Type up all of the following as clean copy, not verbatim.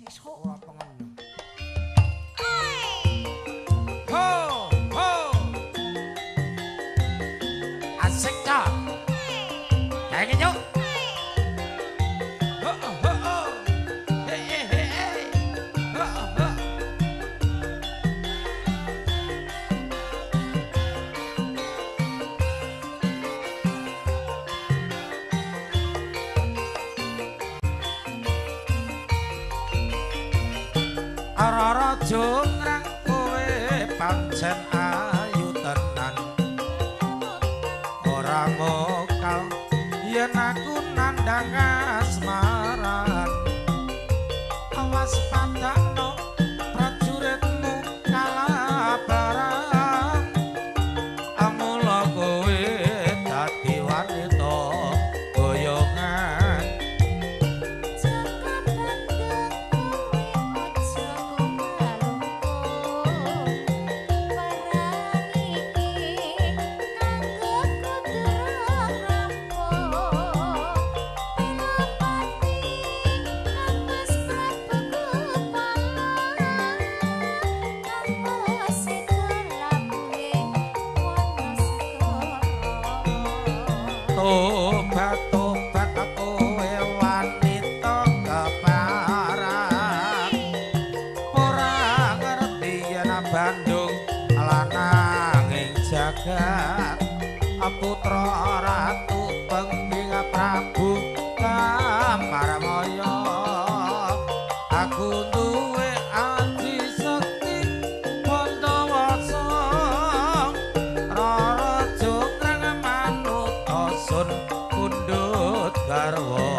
Ora pengen. Ho, ho. Asik ta? Kayak gitu. Ho, ho, ho. Hey, hey, hey. Ho, ho. Rara jongrang kowe pancen ayu tenan ora mokal yen aku nandhang asmaran awas padakno prajuritmu kalabaran amula kowe dadi wanita boyongan tobat tobat kowe wanita keparat ora ngerti yen Bandung lananging jagat putra ratu pengging Prabu Kamarmaya aku duwe ati sekti Pandawasa Rara jongrang manut sun pundhut garwa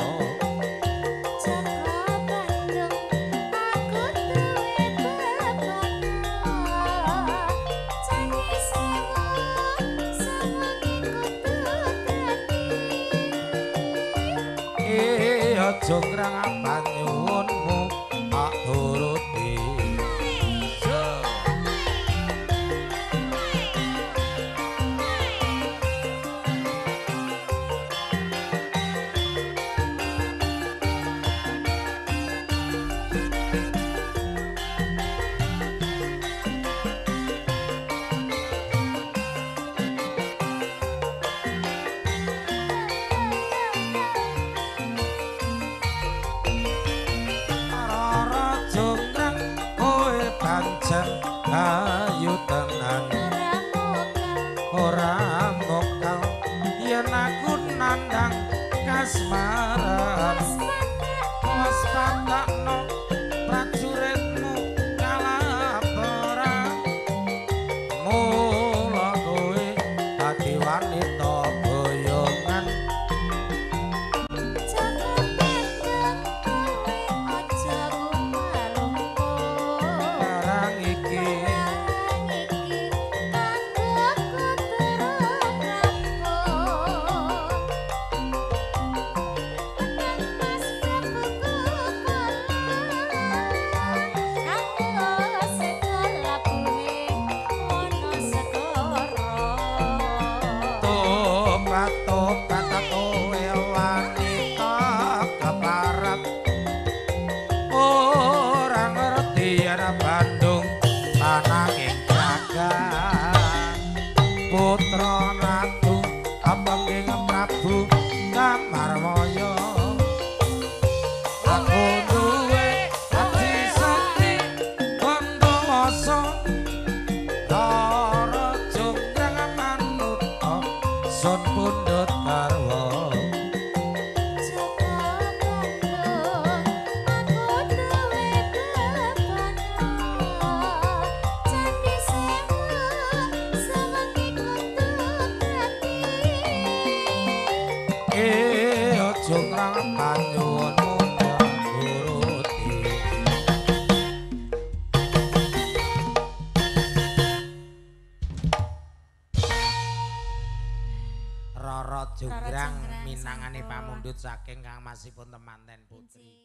jongrang panyuwunmu tak turuti ayu tenan ora mokal yen aku nandhang kasmaran was padakno prajuritmu kalabaran mula kowe dadi wanita boyongan tobat kowe wanita keparat ora ngerti yen Bandung lananging jagat putra ratu pengging Prabu Kamarmaya aku duwe ati sekti Pandawasa Rara jongrang manut sun pundhut garwa jongrang panyuwunmu turuti Rara jongrang minangane pamundhut saking kangmasipun temanten putri.